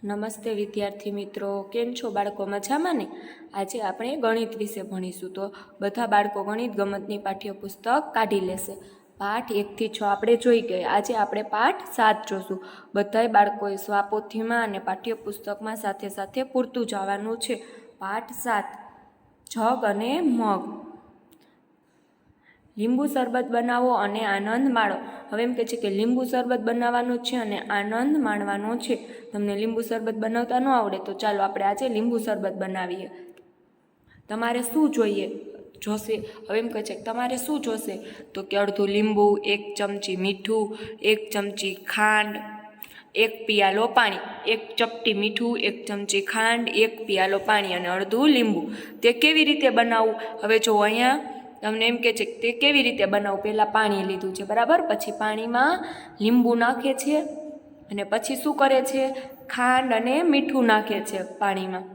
નમસ્તે વિદ્યાર્થી મિત્રો, કેમ છો બાળકો? મજામાં ને? આજે આપણે ગણિત વિશે ભણીશું. તો બધા બાળકો ગણિત ગમતની પાઠ્યપુસ્તક કાઢી લેશે. પાઠ 1 થી 6 આપણે જોઈ ગયા. આજે આપણે પાઠ 7 જોશું. બધાય બાળકોએ સ્વાપોથીમાં અને પાઠ્યપુસ્તકમાં સાથે સાથે પૂરતું જવાનું છે. પાઠ 7, જગ અને મગ. લીંબુ શરબત બનાવો અને આનંદ માણો. હવે એમ કહે છે કે લીંબુ શરબત બનાવવાનું છે અને આનંદ માણવાનો છે. તમને લીંબુ શરબત બનાવતા ન આવડે તો ચાલો આપણે આજે લીંબુ શરબત બનાવીએ. તમારે શું જોશે? હવે એમ કહે છે કે તમારે શું જોશે? તો કે અડધું લીંબુ, 1 ચમચી મીઠું, 1 ચમચી ખાંડ, 1 પિયાલો પાણી. 1 ચપટી મીઠું, 1 ચમચી ખાંડ, 1 પિયાલો પાણી અને અડધું લીંબુ. તે કેવી રીતે બનાવવું? હવે જો અહીંયા તમને એમ કહે છે કે તે કેવી રીતે બનાવવું. પહેલાં પાણી લીધું છે, બરાબર. પછી પાણીમાં લીંબુ નાખે છે અને પછી શું કરે છે? ખાંડ અને મીઠું નાખે છે પાણીમાં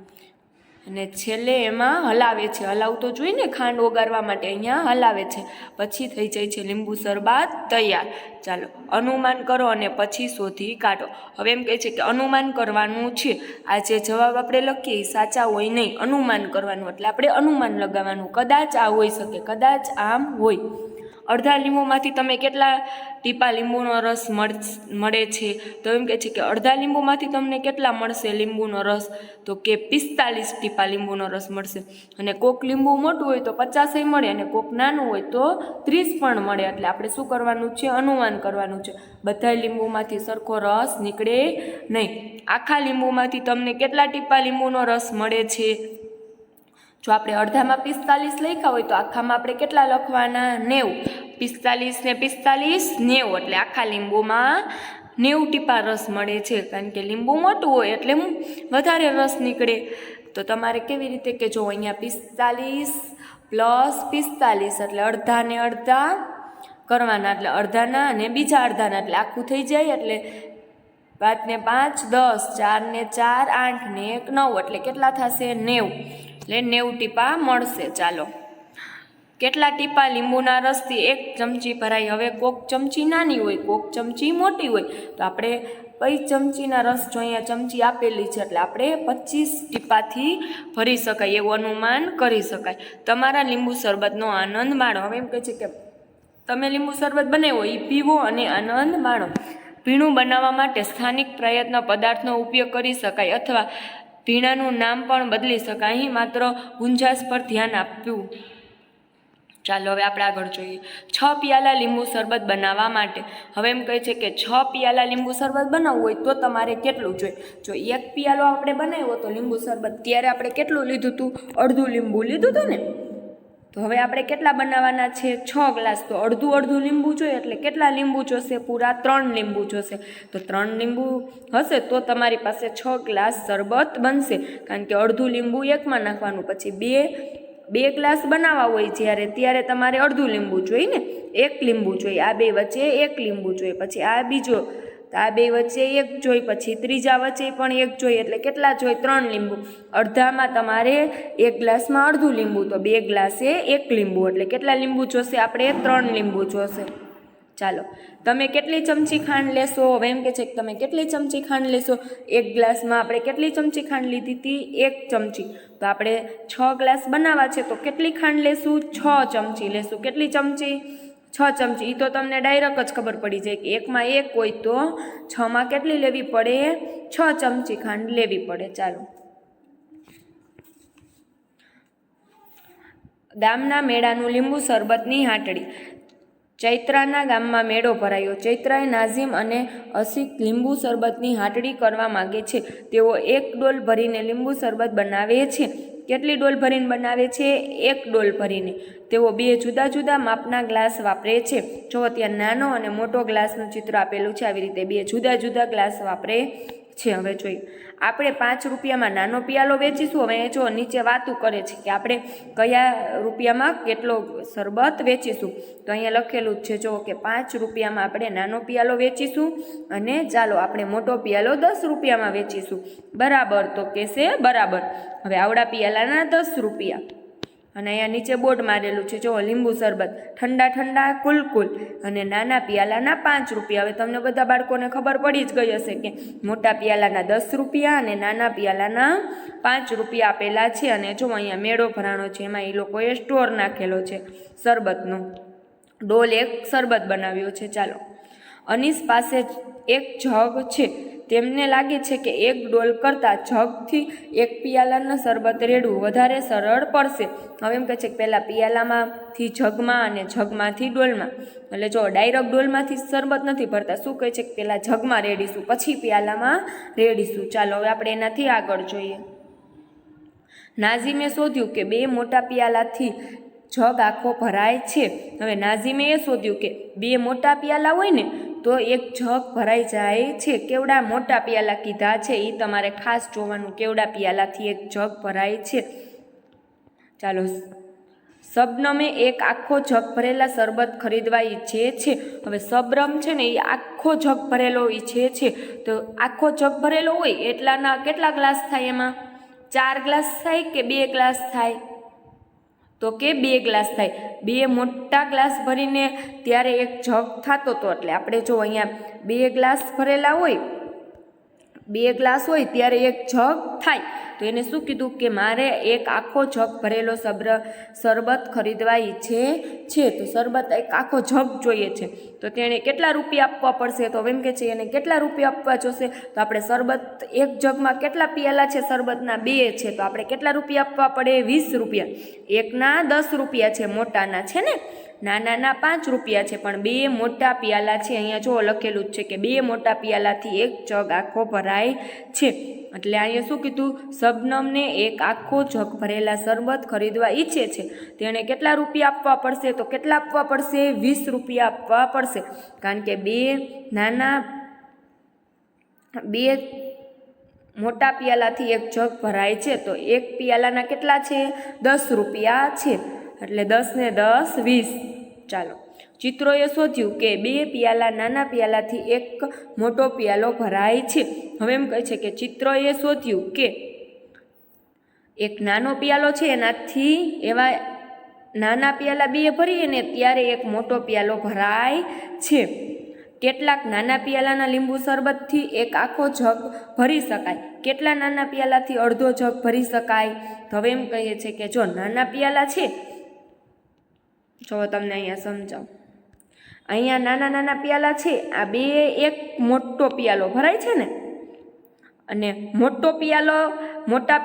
અને છેલ્લે એમાં હલાવે છે. હલાવવું તો જોઈએ ને ખાંડ ઓગાળવા માટે. અહીંયા હલાવે છે. પછી થઈ જાય છે લીંબુ શરબત તૈયાર. ચાલો અનુમાન કરો અને પછી શોધી કાઢો. હવે એમ કહે છે કે અનુમાન કરવાનું છે. આ જે જવાબ આપણે લખીએ એ સાચા હોય નહીં, અનુમાન કરવાનું. એટલે આપણે અનુમાન લગાવવાનું. કદાચ આ હોઈ શકે, કદાચ આમ હોય. અડધા લીંબુમાંથી તમે કેટલા ટીપા લીંબુનો રસ મળે છે? તો એમ કહે છે કે અડધા લીંબુમાંથી તમને કેટલા મળશે લીંબુનો રસ? તો કે 45 ટીપા લીંબુનો રસ મળશે. અને કોક લીંબુ મોટું હોય તો 50 મળે અને કોક નાનું હોય તો 30 પણ મળે. એટલે આપણે શું કરવાનું છે? અનુમાન કરવાનું છે. બધા લીંબુમાંથી સરખો રસ નીકળે નહીં. આખા લીંબુમાંથી તમને કેટલા ટીપા લીંબુનો રસ મળે છે? જો આપણે અડધામાં 45 લખ્યા હોય તો આખામાં આપણે કેટલા લખવાના? 90. 45 ને 45 90. એટલે આખા લીંબુમાં 90 ટીપા રસ મળે છે. કારણ કે લીંબુ મોટું હોય એટલે વધારે રસ નીકળે. તો તમારે કેવી રીતે કે જો અહીંયા 45 પ્લસ 45 એટલે અડધા ને અડધા કરવાના. એટલે અડધાના અને બીજા અડધાના એટલે આખું થઈ જાય. એટલે 5 ને 5 10, 4 ને 4 8 ને 1 9. એટલે કેટલા થશે? 90. એટલે 90 ટીપા મળશે. ચાલો કેટલા ટીપા લીંબુના રસથી 1 ચમચી ભરાય? હવે કોક ચમચી નાની હોય, કોક ચમચી મોટી હોય. તો આપણે કઈ ચમચીના રસ જો અહીંયા ચમચી આપેલી છે એટલે આપણે 25 ટીપાથી ભરી શકાય એવું અનુમાન કરી શકાય. તમારા લીંબુ શરબતનો આનંદ માણો. હવે એમ કહે છે કે તમે લીંબુ શરબત બનાવો એ પીવો અને આનંદ માણો. પીણું બનાવવા માટે સ્થાનિક પ્રયત્ન પદાર્થનો ઉપયોગ કરી શકાય અથવા પીણાનું નામ પણ બદલી શકાય. અહીં માત્ર ગુંજાશ પર ધ્યાન આપવું. ચાલો હવે આપણે આગળ જોઈએ. 6 પિયાલા લીંબુ શરબત બનાવવા માટે. હવે એમ કહે છે કે 6 પિયાલા લીંબુ શરબત બનાવવું હોય તો તમારે કેટલું જોઈએ? જો 1 પિયાલો આપણે બનાવ્યો તો લીંબુ શરબત, ત્યારે આપણે કેટલું લીધું હતું? અડધું લીંબુ લીધું હતું ને. તો હવે આપણે કેટલા બનાવવાના છે? 6 ગ્લાસ. તો અડધું લીંબુ જોઈએ એટલે કેટલા લીંબુ જોશે? પૂરા 3 લીંબુ જોશે. તો 3 લીંબુ હશે તો તમારી પાસે 6 ગ્લાસ શરબત બનશે. કારણ કે અડધું લીંબુ એકમાં નાખવાનું. પછી બે ગ્લાસ બનાવવા હોય ત્યારે તમારે અડધું લીંબુ જોઈએ ને, 1 લીંબુ જોઈએ. આ બે વચ્ચે 1 લીંબુ જોઈએ. પછી આ બીજો, તો આ બે વચ્ચે 1 જોઈએ. પછી ત્રીજા વચ્ચે પણ 1 જોઈએ. એટલે કેટલા જોઈએ? 3 લીંબુ. અડધામાં તમારે 1 ગ્લાસમાં અડધું લીંબુ, તો 2 ગ્લાસે 1 લીંબુ. એટલે કેટલા લીંબુ જોશે? આપણે 3 લીંબુ જોશે. ચાલો તમે કેટલી ચમચી ખાંડ લેશો? હવે એમ કે છે કે તમે કેટલી ચમચી ખાંડ લેશો? 1 ગ્લાસમાં આપણે કેટલી ચમચી ખાંડ લીધી હતી? 1 ચમચી. તો આપણે 6 ગ્લાસ બનાવવા છે તો કેટલી ખાંડ લેશું? 6 ચમચી લેશું. કેટલી ચમચી? 6 ચમચી. એ તો તમને ડાયરેક્ટ જ ખબર પડી જાય કે 1માં 1 હોય તો 6માં કેટલી લેવી પડે? 6 ચમચી ખાંડ લેવી પડે. ચાલો ગામના મેળાનું લીંબુ શરબતની હાટડી. ચૈત્રાના ગામમાં મેળો ભરાયો. ચૈત્રાએ નાઝીમ અને અસિક લીંબુ શરબતની હાટડી કરવા માગે છે. તેઓ 1 ડોલ ભરીને લીંબુ શરબત બનાવે છે. કેટલી ડોલ ભરીને બનાવે છે? 1 ડોલ ભરીને. તેઓ 2 જુદા જુદા માપના ગ્લાસ વાપરે છે. જો ત્યાં નાનો અને મોટો ગ્લાસનું ચિત્ર આપેલું છે. આવી રીતે 2 જુદા જુદા ગ્લાસ વાપરે છે. હવે જોઈએ આપણે 5 રૂપિયામાં નાનો પિયાલો વેચીશું. હવે જો નીચે વાતું કરે છે કે આપણે કયા રૂપિયામાં કેટલો શરબત વેચીશું. તો અહીંયા લખેલું જ છે જો કે 5 રૂપિયામાં આપણે નાનો પિયાલો વેચીશું અને ચાલો આપણે મોટો પિયાલો 10 રૂપિયામાં વેચીશું. બરાબર? તો કહેશે બરાબર. હવે આવડા પિયાલાના 10 રૂપિયા. અને અહીંયા નીચે બોર્ડ મારેલું છે, જો લીંબુ શરબત ઠંડા ઠંડા કુલકુલ અને નાના પિયાલાના 5 રૂપિયા. હવે તમને બધા બાળકોને ખબર પડી જ ગઈ હશે કે મોટા પિયાલાના 10 રૂપિયા અને નાના પિયાલાના 5 રૂપિયા આપેલા છે. અને જો અહીંયા મેળો ભરાણો છે, એમાં એ લોકોએ સ્ટોર નાખેલો છે શરબતનો. ડોલ એક શરબત બનાવ્યો છે. ચાલો, અનીસ પાસે એક જગ છે. તેમને લાગે છે કે એક ડોલ કરતાં જગથી એક પિયાલાના શરબત રેડવું વધારે સરળ પડશે. હવે એમ કહે છે કે પહેલાં પિયાલામાંથી જગમાં અને જગમાંથી ડોલમાં. એટલે જો ડાયરેક્ટ ડોલમાંથી શરબત નથી ભરતા. શું કહે છે કે પહેલાં જગમાં રેડીશું, પછી પિયાલામાં રેડીશું. ચાલો હવે આપણે એનાથી આગળ જોઈએ. નાઝીમે શોધ્યું કે 2 મોટા પિયાલાથી જગ આખો ભરાય છે. હવે નાઝીમે એ શોધ્યું કે 2 મોટા પિયાલા હોય ને તો એક જગ ભરાઈ જાય છે. કેવડા મોટા પિયાલા કીધા છે એ તમારે ખાસ જોવાનું, કેવડા પિયાલાથી એક જગ ભરાય છે. ચાલો, શબનમે એક આખો જગ ભરેલા શરબત ખરીદવા ઈચ્છે છે. હવે શબનમ છે ને એ આખો જગ ભરેલો ઈચ્છે છે. તો આખો જગ ભરેલો હોય એટલાના કેટલા ગ્લાસ થાય? એમાં 4 ગ્લાસ થાય કે 2 ગ્લાસ થાય? તો કે 2 ગ્લાસ થાય. 2 મોટા ગ્લાસ ભરીને ત્યારે એક જગ થતો હતો. એટલે આપણે જો અહીંયા 2 ગ્લાસ ભરેલા હોય, 2 ગ્લાસ હોય ત્યારે એક જગ થાય. તો એને શું કીધું કે મારે એક આખો જગ ભરેલો શરબત ખરીદવા ઈચ્છે છે. તો શરબત એક આખો જગ જોઈએ છે. તો તેણે કેટલા રૂપિયા આપવા પડશે? તો એમ કે છે એને કેટલા રૂપિયા આપવા જોશે? તો આપણે શરબત એક જગમાં કેટલા પિયાલા છે? શરબતના 2 છે. તો આપણે કેટલા રૂપિયા આપવા પડે? 20 રૂપિયા. એકના 10 રૂપિયા છે, મોટાના છે ને, નાનાના 5 રૂપિયા છે. પણ 2 મોટા પિયાલા છે. અહીંયા જો લખેલું જ છે કે 2 મોટા પિયાલાથી એક જગ આખો ભરાય છે. એટલે અહીંયા શું કીધું? શબનમને એક આખો જગ ભરેલા શરબત ખરીદવા ઈચ્છે છે. તેણે કેટલા રૂપિયા આપવા પડશે? તો કેટલા આપવા પડશે? 20 રૂપિયા આપવા પડશે. કારણ કે 2 મોટા પિયાલાથી એક જગ ભરાય છે. તો એક પિયાલાના કેટલા છે? 10 રૂપિયા છે. એટલે 10 ને 10 20. ચાલો, ચિત્રોએ શોધ્યું કે 2 પિયાલા નાના પિયાલાથી એક મોટો પિયાલો ભરાય છે. હવે એમ કહે છે કે ચિત્રોએ શોધ્યું કે એક નાનો પિયાલો છે, એનાથી એવા નાના પિયાલા 2 ભરીએ ને ત્યારે એક મોટો પિયાલો ભરાય છે. કેટલાક નાના પિયાલાના લીંબુ શરબતથી એક આખો જગ ભરી શકાય. કેટલા નાના પિયાલાથી અડધો જગ ભરી શકાય? તો હવે એમ કહીએ છીએ કે જો નાના પિયાલા છે, જો તમને અહીંયા સમજાવું. અહીંયા નાના નાના પિયાલા છે, આ 2 એક મોટો પિયાલો ભરાય છે ને, અને મોટા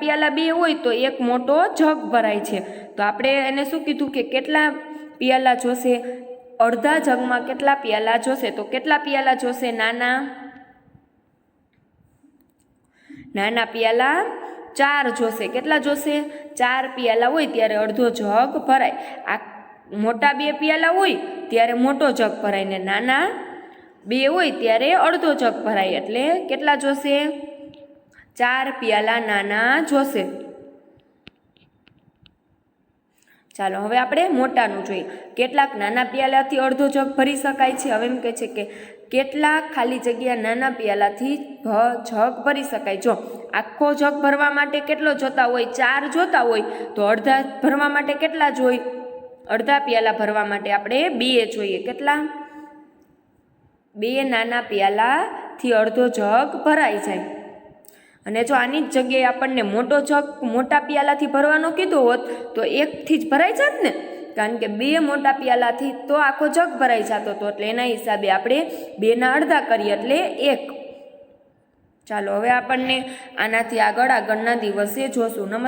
પિયાલા 2 હોય તો એક મોટો જગ ભરાય છે. તો આપણે એને શું કીધું કે કેટલા પિયાલા જોશે? અડધા જગમાં કેટલા પિયાલા જોશે? તો કેટલા પિયાલા જોશે? નાના પિયાલા 4 જોશે. કેટલા જોશે? 4 પિયાલા હોય ત્યારે અડધો જગ ભરાય. આ મોટા 2 પિયાલા હોય ત્યારે મોટો જગ ભરાય ને નાના 2 હોય ત્યારે અડધો જગ ભરાય. એટલે કેટલા જોશે? 4 પિયાલા નાના જોશે. ચાલો હવે આપણે મોટાનું જોઈએ. કેટલાક નાના પિયાલાથી અડધો જગ ભરી શકાય છે. હવે એમ કહે છે કે કેટલાક ખાલી જગ્યા નાના પિયાલાથી જગ ભરી શકાય. જો આખો જગ ભરવા માટે કેટલો જોતા હોય? 4 જોતા હોય તો અડધા ભરવા માટે કેટલા જોઈએ? અડધા પિયાલા ભરવા માટે આપણે 2 જોઈએ. કેટલા? 2 નાના પિયાલાથી અડધો જગ ભરાઈ જાય. અને જો આની જ જગ્યાએ આપણને મોટા પિયાલાથી ભરવાનો કીધો હોત તો 1થી જ ભરાઈ જાત ને, કારણ કે 2 મોટા પિયાલાથી તો આખો જગ ભરાઈ જતો હતો. એટલે એના હિસાબે આપણે 2ના અડધા કરીએ એટલે 1. ચાલો હવે આપણને આનાથી આગળના દિવસે જોશું. નમસ્કાર.